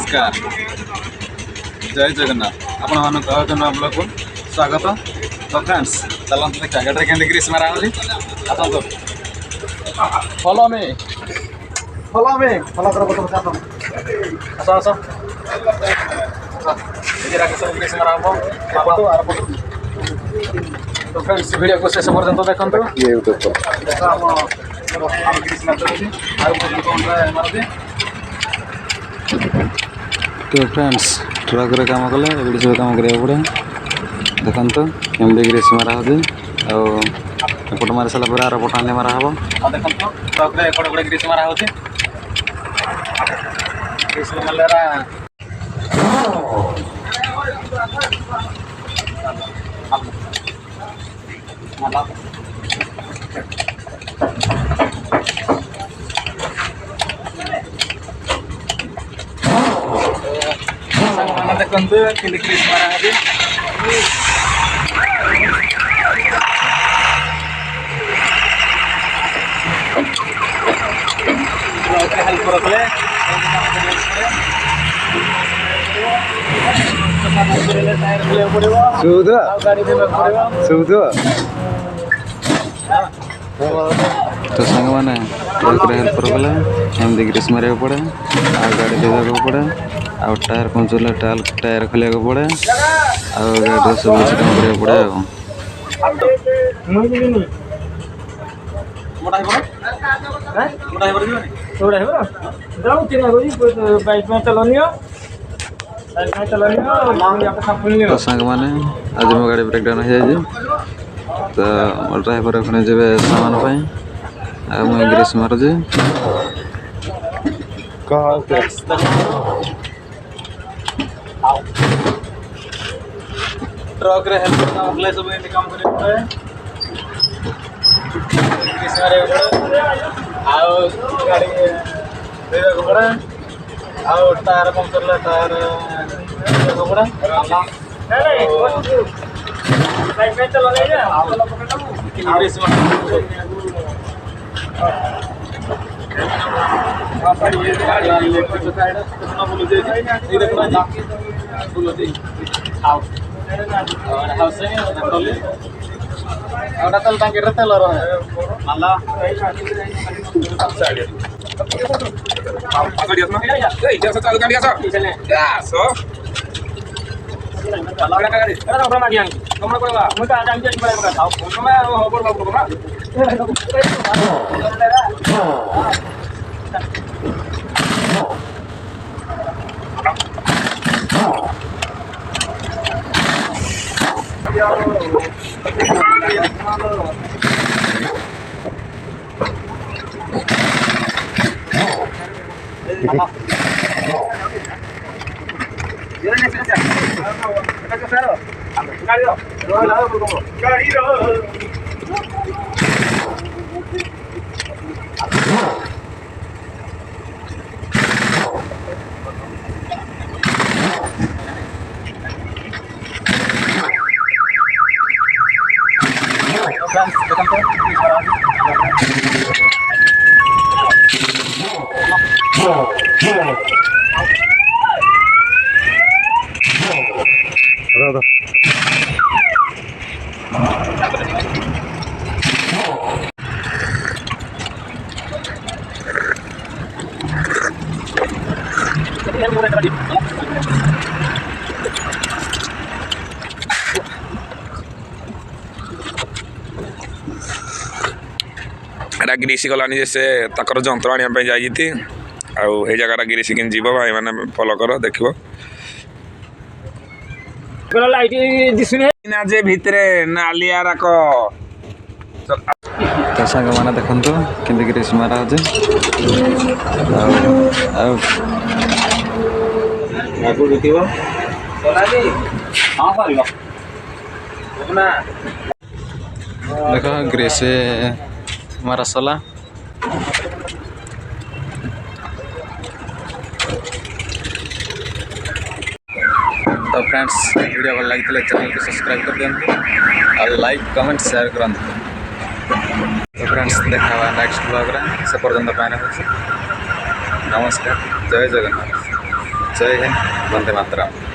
नमस्कार जय जगन्नाथ आपण मान ब्लॉग को स्वागत। तो फ्रेंड्स चलते देखा गाड़ी के ग्रीस मारा आसतु फॉलो मी फॉलो कर आस आस ग्रीस मारा हम तो फ्रेंड्स वीडियो को शेष पर्यंत देखते तो फ्रेंड्स ट्रक रे काम कले एबडी सब काम करिया पड़े देखंत एमडी ग्रीस मारा होजे एपट मारी सारा पर आर पटाने मारा हबो देखंत ट्रक रे एपट बड़े ग्रीस मारा होजे ग्रीस मलेरा देखते किंद ग्रीस मारा है हेल्प करते तो सांग मैंने हेल्प कले एमती ग्रीस मारे पड़े आ गाड़ी देवा पड़े आ टायर पंचर टायर खोलिया पड़े आ गाड़ी सब काम करा पड़े तो सांग मैंने आज मो गाड़ी ब्रेकडाउन हो जाए तो ड्राइवर अपने जब सामान पाई मुझे ग्रीस मारुचे ट्रक रे हेल्प करना अगले सब एंड काम करे पड़े ग्रीस मारे पड़े आओ गाड़ी देवे को पड़े आओ टायर पंचर ले टायर देवे को पड़े नहीं पे चलो ले जा ग्रीस मारे पर ये गाड़ी इलेक्ट्रिक साइड कितना बोलो दे ये देखो ना बोलो दे आओ और हाउस है नटोली और तल टांगे रहते लो रहा माला साइड आओ गाड़ी अपना ए जैसा चालू गाड़ी ऐसा यस चला बड़ा गाड़ी अरे हमरा मागी आंगी हमरा कोला मैं का जांगी बड़ा बड़ा आओ मैं हो बोल बाबू का ग्रीसी गलानी जैसे तकर जंत्र आने जाती आउ जगह ग्रीसी कि जीव भाई मैंने फॉलो कर देख जे भितरे नालिया राक तो सांग मैंने देखते किंद ग्रीस मारा होजे देख ग्रीस मारा सला तो फ्रेंड्स वीडियो भल लगी चैनल को सब्सक्राइब कर दिखाँ और लाइक कमेंट शेयर कर। तो फ्रेंड्स देखा नेक्स्ट ब्लॉग रे से पर्यंत पाने नमस्कार जय जगन्नाथ। ଜୟ ହିନ୍ଦ ବନ୍ଦେ ମାତରମ୍।